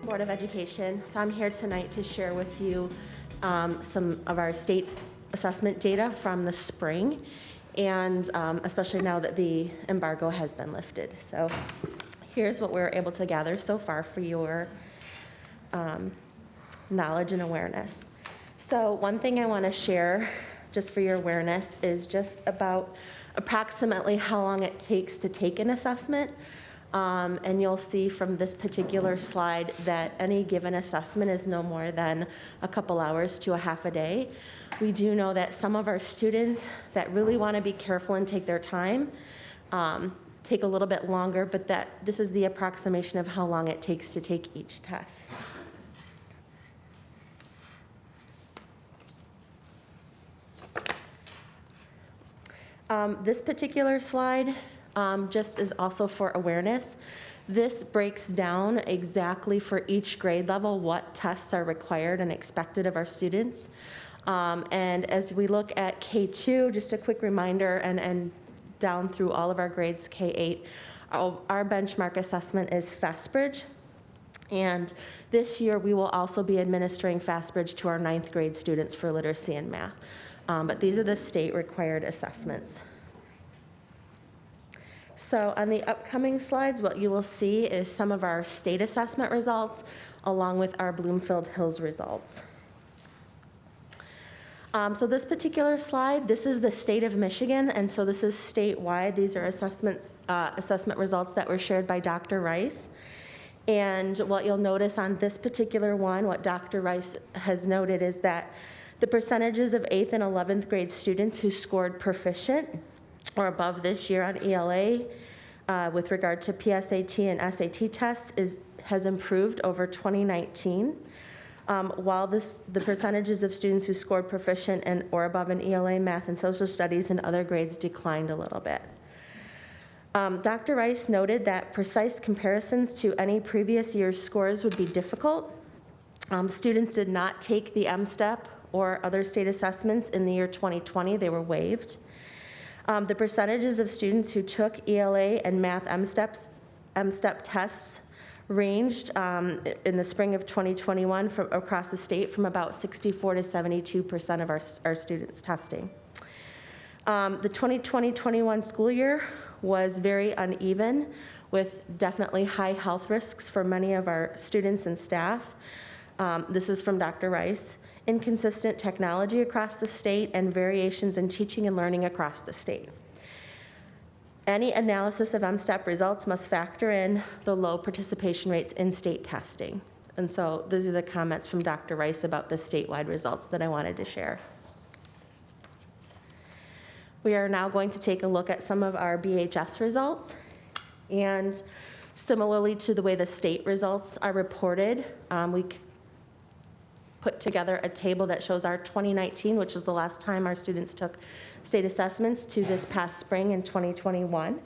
Board of Education. So I'm here tonight to share with you some of our state assessment data from the spring, and especially now that the embargo has been lifted. So here's what we're able to gather so far for your knowledge and awareness. So one thing I want to share, just for your awareness, is just about approximately how long it takes to take an assessment. And you'll see from this particular slide that any given assessment is no more than a couple hours to a half a day. We do know that some of our students that really want to be careful and take their time take a little bit longer, but this is the approximation of how long it takes to take each test. This particular slide just is also for awareness. This breaks down exactly for each grade level what tests are required and expected of our students. And as we look at K2, just a quick reminder, and down through all of our grades, K8, our benchmark assessment is FastBridge. And this year we will also be administering FastBridge to our 9th grade students for literacy and math. But these are the state required assessments. So on the upcoming slides, what you will see is some of our state assessment results along with our Bloomfield Hills results. So this particular slide, this is the state of Michigan, and so this is statewide. These are assessment results that were shared by Dr. Rice. And what you'll notice on this particular one, what Dr. Rice has noted is that the percentages of 8th and 11th grade students who scored proficient or above this year on ELA with regard to PSAT and SAT tests has improved over 2019, while the percentages of students who scored proficient and or above in ELA, math, and social studies and other grades declined a little bit. Dr. Rice noted that precise comparisons to any previous year's scores would be difficult. Students did not take the MSTEP or other state assessments in the year 2020. They were waived. The percentages of students who took ELA and math MSTEP tests ranged in the spring of 2021 from across the state from about 64 to 72% of our students testing. The 2020-21 school year was very uneven, with definitely high health risks for many of our students and staff. This is from Dr. Rice. Inconsistent technology across the state and variations in teaching and learning across the state. Any analysis of MSTEP results must factor in the low participation rates in state testing. And so these are the comments from Dr. Rice about the statewide results that I wanted to share. We are now going to take a look at some of our BHS results. And similarly to the way the state results are reported, we put together a table that shows our 2019, which is the last time our students took state assessments, to this past spring in 2021.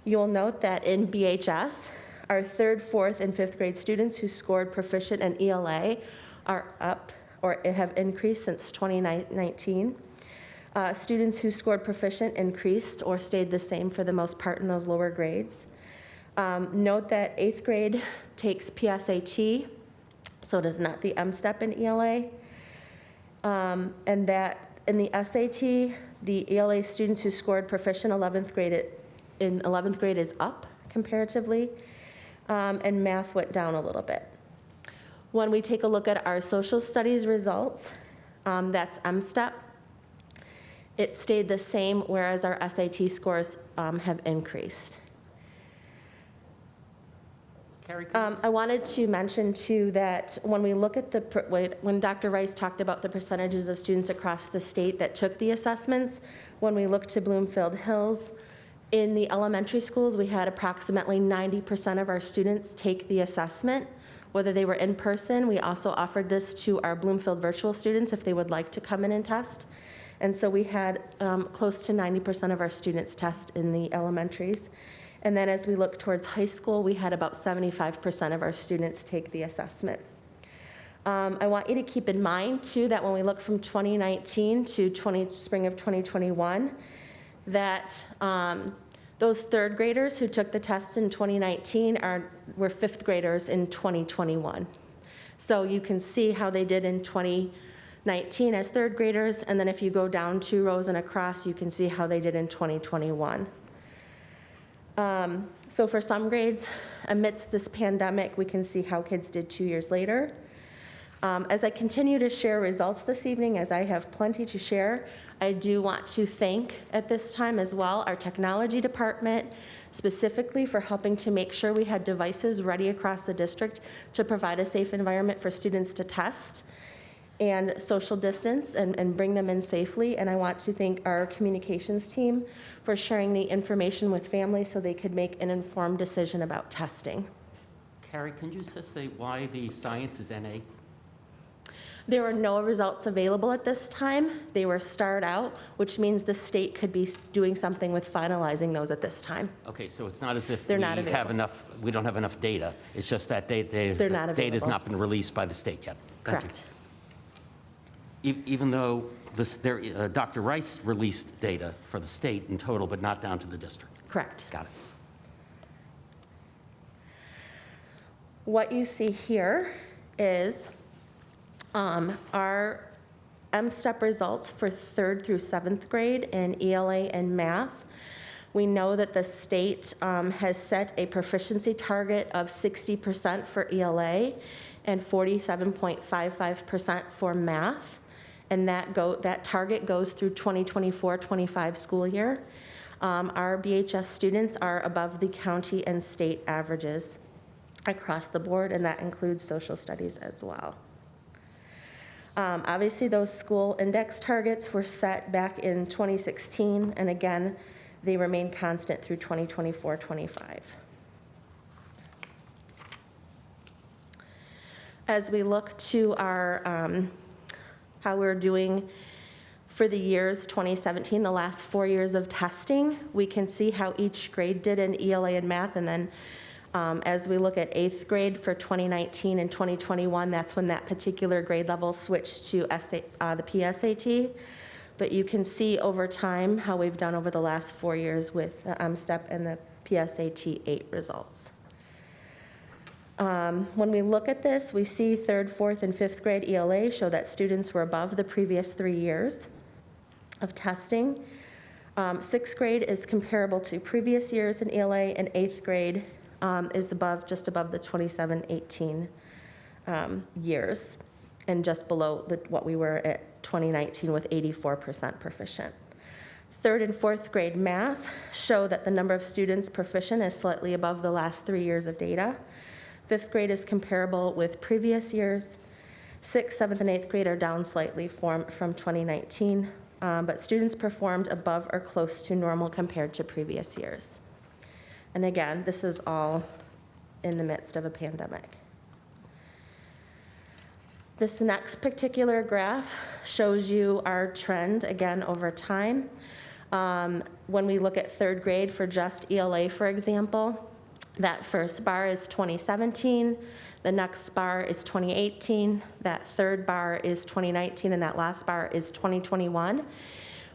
You'll note that in BHS, our 3rd, 4th, and 5th grade students who scored proficient in ELA are up or have increased since 2019. Students who scored proficient increased or stayed the same for the most part in those lower grades. Note that 8th grade takes PSAT, so does not the MSTEP and ELA, and that in the SAT, the ELA students who scored proficient in 11th grade is up comparatively, and math went down a little bit. When we take a look at our social studies results, that's MSTEP, it stayed the same, whereas our SAT scores have increased. I wanted to mention too that when we look at when Dr. Rice talked about the percentages of students across the state that took the assessments, when we look to Bloomfield Hills, in the elementary schools we had approximately 90% of our students take the assessment, whether they were in person. We also offered this to our Bloomfield virtual students if they would like to come in and test. And so we had close to 90% of our students test in the elementaries. And then as we look towards high school, we had about 75% of our students take the assessment. I want you to keep in mind, too, that when we look from 2019 to spring of 2021, that Those third graders who took the test in 2019 were fifth graders in 2021. So you can see how they did in 2019 as third graders, and then if you go down 2 rows and across, you can see how they did in 2021. So for some grades, amidst this pandemic, we can see how kids did 2 years later. As I continue to share results this evening, as I have plenty to share, I do want to thank at this time as well our technology department, specifically for helping to make sure we had devices ready across the district to provide a safe environment for students to test and social distance and bring them in safely. And I want to thank our communications team for sharing the information with families so they could make an informed decision about testing. Carrie, can you just say why the science is NA? There were no results available at this time. They were starred out, which means the state could be doing something with finalizing those at this time. Okay, so it's not as if They're we not have enough, we don't have enough data. It's just that data has not been released by the state yet. Thank Correct. you. Even though Dr. Rice released data for the state in total, but not down to the district. Correct. Got it. What you see here is our MSTEP results for 3rd through 7th grade in ELA and math. We know that the state has set a proficiency target of 60% for ELA and 47.55% for math. And that target goes through 2024-25 school year. Our BHS students are above the county and state averages across the board, and that includes social studies as well. Obviously, those school index targets were set back in 2016, and again, they remain constant through 2024-25. As we look to our how we're doing for the years 2017, the last 4 years of testing, we can see how each grade did in ELA and math, and then as we look at 8th grade for 2019 and 2021, that's when that particular grade level switched to the PSAT. But you can see over time how we've done over the last 4 years with the MSTEP and the PSAT 8 results. When we look at this, we see 3rd, 4th, and 5th grade ELA show that students were above the previous 3 years of testing. 6th grade is comparable to previous years in ELA, and 8th grade is just above the 27-18 years, and just below what we were at 2019 with 84% proficient. 3rd and 4th grade math show that the number of students proficient is slightly above the last 3 years of data. 5th grade is comparable with previous years. 6th, 7th, and 8th grade are down slightly from 2019, but students performed above or close to normal compared to previous years. And again, this is all in the midst of a pandemic. This next particular graph shows you our trend, again, over time. When we look at 3rd grade for just ELA, for example, that first bar is 2017, the next bar is 2018, that third bar is 2019, and that last bar is 2021.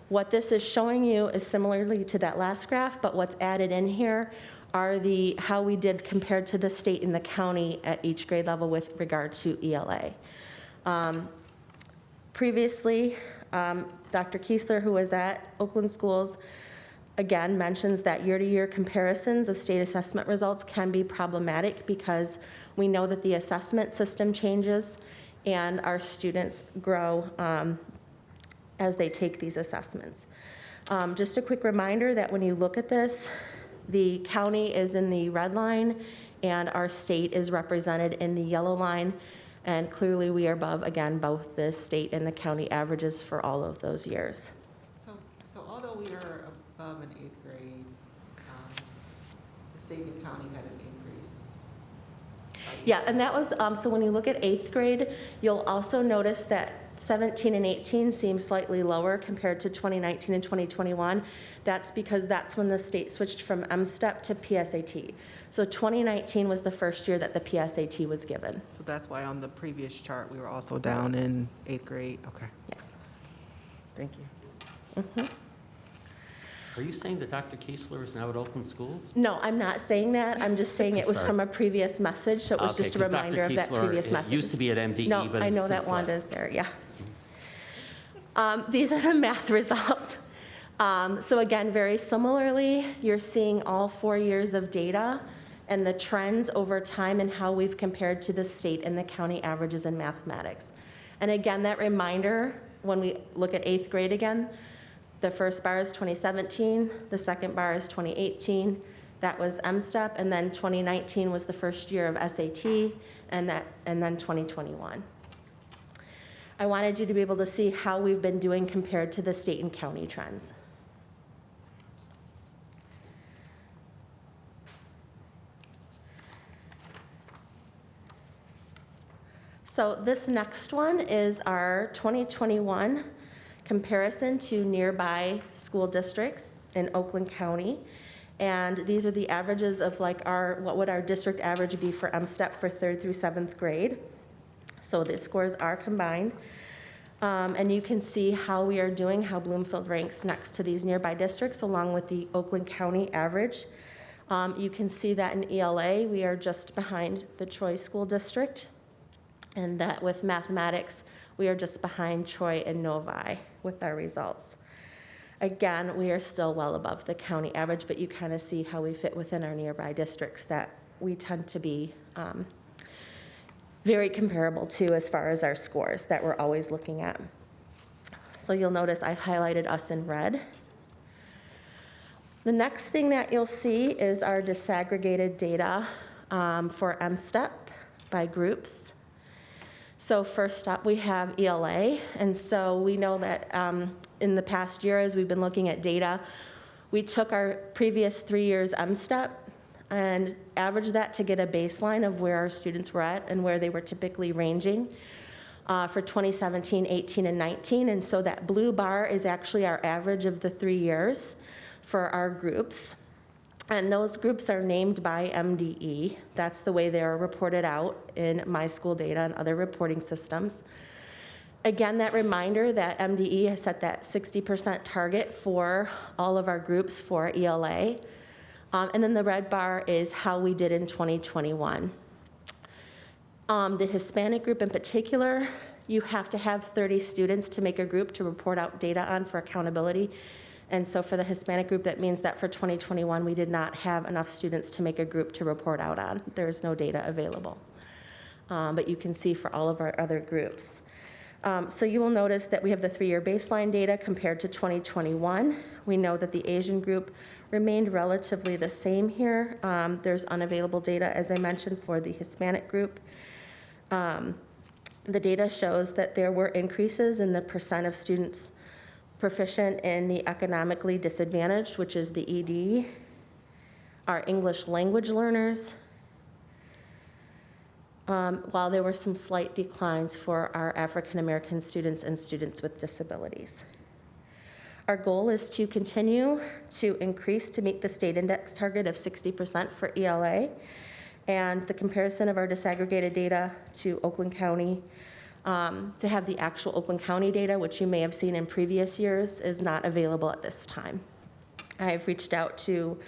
What this is showing you is similarly to that last graph, but what's added in here are how we did compared to the state and the county at each grade level with regard to ELA. Previously, Dr. Kiesler, who was at Oakland Schools, again mentions that year-to-year comparisons of state assessment results can be problematic because we know that the assessment system changes and our students grow as they take these assessments. Just a quick reminder that when you look at this, the county is in the red line and our state is represented in the yellow line, and clearly we are above, again, both the state and the county averages for all of those years. So although we are above in 8th grade, the state and county had an increase. Yeah, and that was, so when you look at 8th grade, you'll also notice that 17 and 18 seem slightly lower compared to 2019 and 2021. That's because that's when the state switched from MSTEP to PSAT. So 2019 was the first year that the PSAT was given. So that's why on the previous chart, we were also down in 8th grade? Okay. Yes. Thank you. Are you saying that Dr. Kiesler is now at Oakland Schools? No, I'm not saying that. I'm just saying it was sorry. from a previous message, so it was Okay, just a 'cause Dr. reminder of that Kiesler, previous it message. used to be at MDE, No, but I it's know that since Wanda's left. there, yeah. These are the math results. So again, very similarly, you're seeing all 4 years of data and the trends over time and how we've compared to the state and the county averages in mathematics. And again, that reminder, when we look at 8th grade again, the first bar is 2017, the second bar is 2018. That was MSTEP, and then 2019 was the first year of SAT, and then 2021. I wanted you to be able to see how we've been doing compared to the state and county trends. So this next one is our 2021 comparison to nearby school districts in Oakland County. And these are the averages of like what would our district average be for MSTEP for 3rd through 7th grade. So the scores are combined. And you can see how we are doing, how Bloomfield ranks next to these nearby districts along with the Oakland County average. You can see that in ELA, we are just behind the Troy School District. And that with mathematics, we are just behind Troy and Novi with our results. Again, we are still well above the county average, but you kind of see how we fit within our nearby districts that we tend to be very comparable to as far as our scores that we're always looking at. So you'll notice I highlighted us in red. The next thing that you'll see is our disaggregated data for MSTEP by groups. So first up, we have ELA, and so we know that in the past year, as we've been looking at data, we took our previous 3 years MSTEP and averaged that to get a baseline of where our students were at and where they were typically ranging for 2017, 18, and 19. And so that blue bar is actually our average of the 3 years for our groups. And those groups are named by MDE. That's the way they are reported out in My School Data and other reporting systems. Again, that reminder that MDE has set that 60% target for all of our groups for ELA. And then the red bar is how we did in 2021. The Hispanic group in particular, you have to have 30 students to make a group to report out data on for accountability. And so for the Hispanic group, that means that for 2021, we did not have enough students to make a group to report out on. There is no data available. But you can see for all of our other groups. So you will notice that we have the 3-year baseline data compared to 2021. We know that the Asian group remained relatively the same here. There's unavailable data, as I mentioned, for the Hispanic group. The data shows that there were increases in the percent of students proficient in the economically disadvantaged, which is the ED, our English language learners, while there were some slight declines for our African American students and students with disabilities. Our goal is to continue to increase to meet the state index target of 60% for ELA, and the comparison of our disaggregated data to Oakland County to have the actual Oakland County data, which you may have seen in previous years, is not available at this time. I've reached out to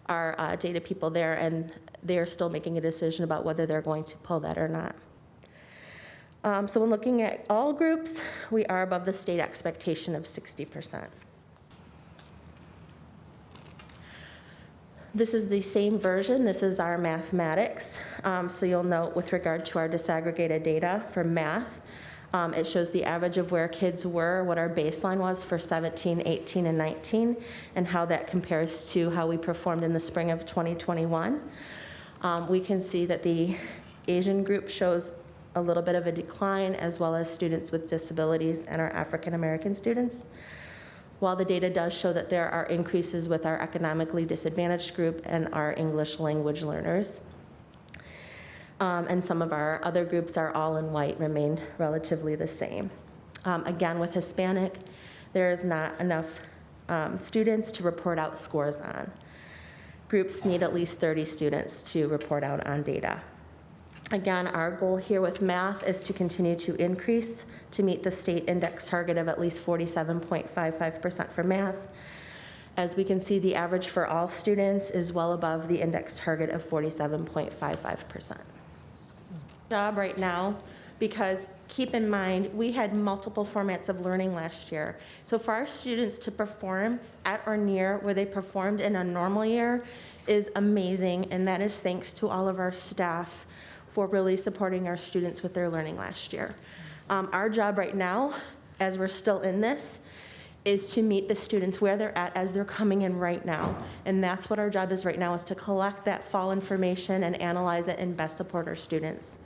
our data people there, and they're still making a decision about whether they're going to pull that or not. So when looking at all groups, we are above the state expectation of 60%. This is the same version. This is our mathematics. So you'll note with regard to our disaggregated data for math, it shows the average of where kids were, what our baseline was for 17, 18, and 19, and how that compares to how we performed in the spring of 2021. We can see that the Asian group shows a little bit of a decline, as well as students with disabilities and our African American students. While the data does show that there are increases with our economically disadvantaged group and our English language learners. And some of our other groups are all in white, remained relatively the same. Again, with Hispanic, there is not enough students to report out scores on. Groups need at least 30 students to report out on data. Again, our goal here with math is to continue to increase to meet the state index target of at least 47.55% for math. As we can see, the average for all students is well above the index target of 47.55%. Job right now, because keep in mind, we had multiple formats of learning last year. So for our students to perform at or near where they performed in a normal year is amazing, and that is thanks to all of our staff for really supporting our students with their learning last year. Our job right now, as we're still in this, is to meet the students where they're at as they're coming in right now. And that's what our job is right now, is to collect that fall information and analyze it and best support our students.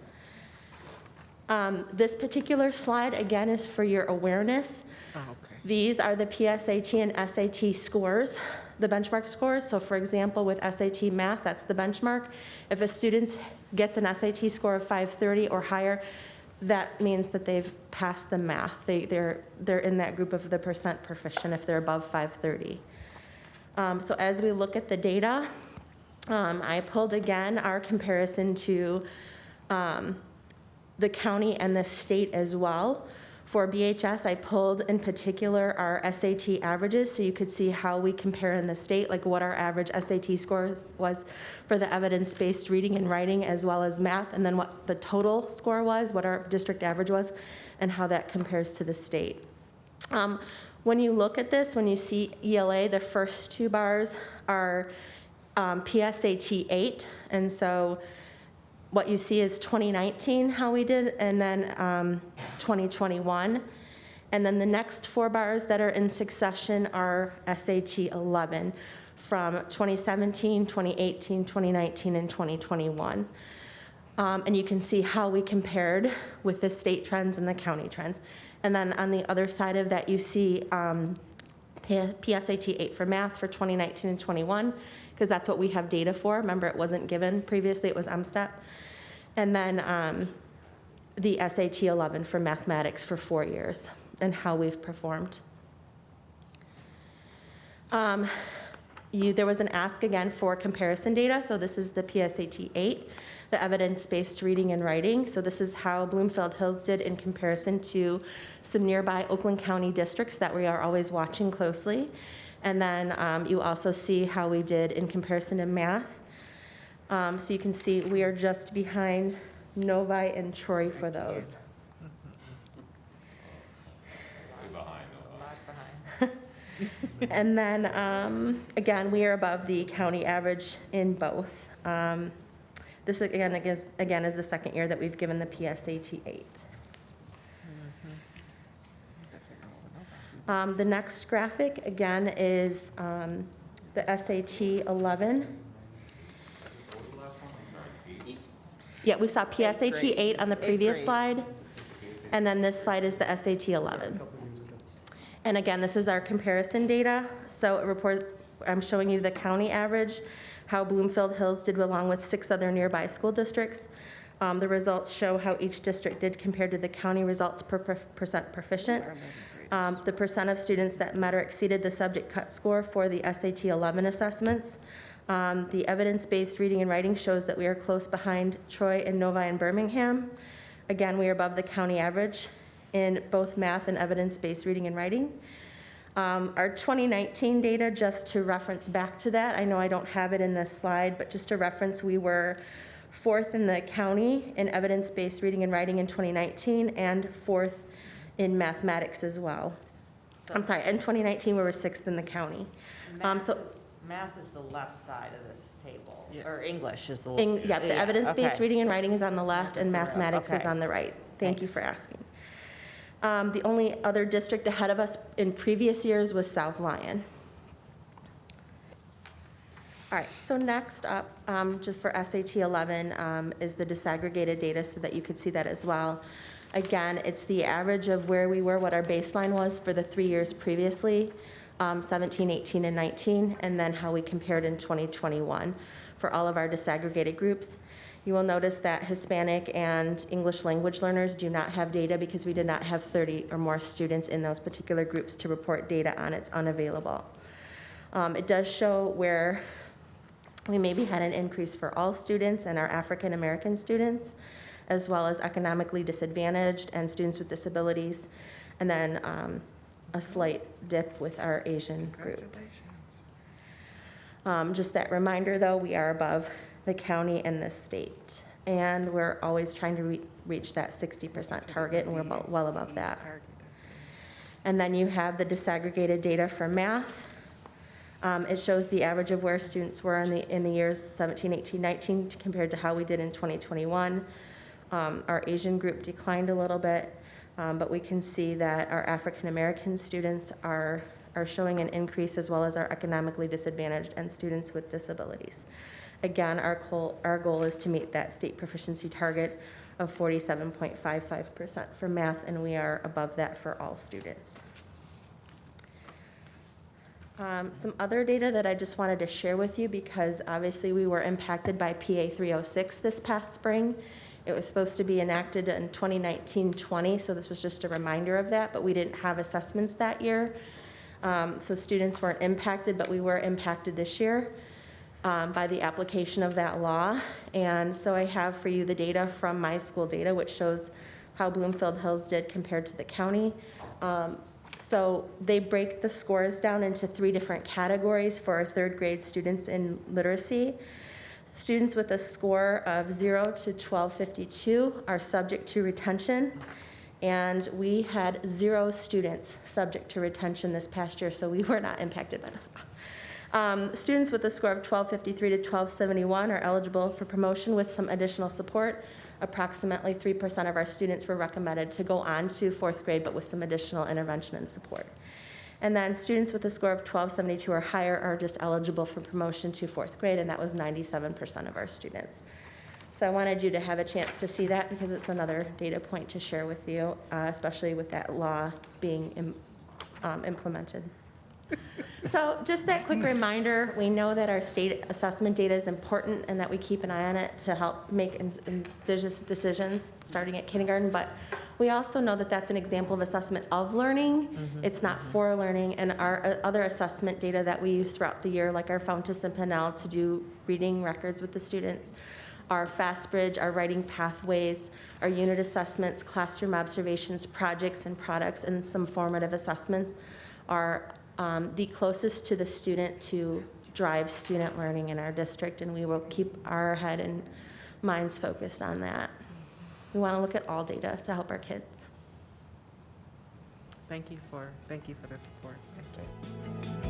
This particular slide, again, is for your awareness. Oh, okay. These are the PSAT and SAT scores, the benchmark scores. So for example, with SAT math, that's the benchmark. If a student gets an SAT score of 530 or higher, that means that they've passed the math. They're in that group of the percent proficient if they're above 530. So as we look at the data, I pulled again our comparison to the county and the state as well. For BHS, I pulled in particular our SAT averages so you could see how we compare in the state, like what our average SAT score was for the evidence-based reading and writing as well as math, and then what the total score was, what our district average was, and how that compares to the state. When you look at this, when you see ELA, the first two bars are PSAT 8, and so what you see is 2019, how we did, and then 2021. And then the next four bars that are in succession are SAT 11 from 2017, 2018, 2019, and 2021. And you can see how we compared with the state trends and the county trends. And then on the other side of that, you see PSAT 8 for math for 2019 and 21, because that's what we have data for. Remember, it wasn't given previously, it was MSTEP. And then the SAT 11 for mathematics for 4 years, and how we've performed. There was an ask again for comparison data. So this is the PSAT 8, the evidence-based reading and writing. So this is how Bloomfield Hills did in comparison to some nearby Oakland County districts that we are always watching closely. And then you also see how we did in comparison to math. So you can see we are just behind Novi and Troy for those. And then, again, we are above the county average in both. This, again, is the second year that we've given the PSAT 8. The next graphic, again, is the SAT 11. Yeah, we saw PSAT 8 on the previous slide, and then this slide is the SAT 11. And again, this is our comparison data. So it reports, I'm showing you the county average, how Bloomfield Hills did along with 6 other nearby school districts. The results show how each district did compared to the county results per percent proficient. The percent of students that met or exceeded the subject cut score for the SAT 11 assessments. The evidence-based reading and writing shows that we are close behind Troy and Novi and Birmingham. Again, we are above the county average in both math and evidence-based reading and writing. Our 2019 data, just to reference back to that, I know I don't have it in this slide, but just to reference, we were 4th in the county in evidence-based reading and writing in 2019 and 4th in mathematics as well. I'm sorry, in 2019 we were 6th in the county. Math is the left side of this table, or English is the Yeah, the evidence-based okay. reading and writing is on the left and mathematics is Okay. on the right. Thank you Thanks. for asking. The only other district ahead of us in previous years was South Lyon. All right, so next up, just for SAT 11, is the disaggregated data so that you could see that as well. Again, it's the average of where we were, what our baseline was for the 3 years previously, 17, 18, and 19, and then how we compared in 2021 for all of our disaggregated groups. You will notice that Hispanic and English language learners do not have data because we did not have 30 or more students in those particular groups to report data on. It's unavailable. It does show where we maybe had an increase for all students and our African American students, as well as economically disadvantaged and students with disabilities, and then a slight dip with our Asian group. Just that reminder, though, we are above the county and the state. And we're always trying to reach that 60% target, and we're well above that. And then you have the disaggregated data for math. It shows the average of where students were in the years 17, 18, 19 compared to how we did in 2021. Our Asian group declined a little bit, but we can see that our African American students are showing an increase, as well as our economically disadvantaged and students with disabilities. Again, our goal is to meet that state proficiency target of 47.55% for math, and we are above that for all students. Some other data that I just wanted to share with you, because obviously we were impacted by PA 306 this past spring. It was supposed to be enacted in 2019-20, so this was just a reminder of that, but we didn't have assessments that year. So students weren't impacted, but we were impacted this year by the application of that law. And so I have for you the data from my school data, which shows how Bloomfield Hills did compared to the county. So they break the scores down into 3 different categories for our 3rd grade students in literacy. Students with a score of 0 to 1252 are subject to retention. And we had 0 students subject to retention this past year, so we were not impacted by this. Students with a score of 1253 to 1271 are eligible for promotion with some additional support. Approximately 3% of our students were recommended to go on to 4th grade, but with some additional intervention and support. And then students with a score of 1272 or higher are just eligible for promotion to 4th grade, and that was 97% of our students. So I wanted you to have a chance to see that, because it's another data point to share with you, especially with that law being implemented. So just that quick reminder, we know that our state assessment data is important and that we keep an eye on it to help make decisions starting at kindergarten, but we also know that that's an example of assessment of learning. It's not for learning, and our other assessment data that we use throughout the year, like our Fountas and Pinnell to do reading records with the students, our FastBridge, our writing pathways, our unit assessments, classroom observations, projects and products, and some formative assessments are the closest to the student to drive student learning in our district, and we will keep our head and minds focused on that. We want to look at all data to help our kids. Thank you for this report. Thank you.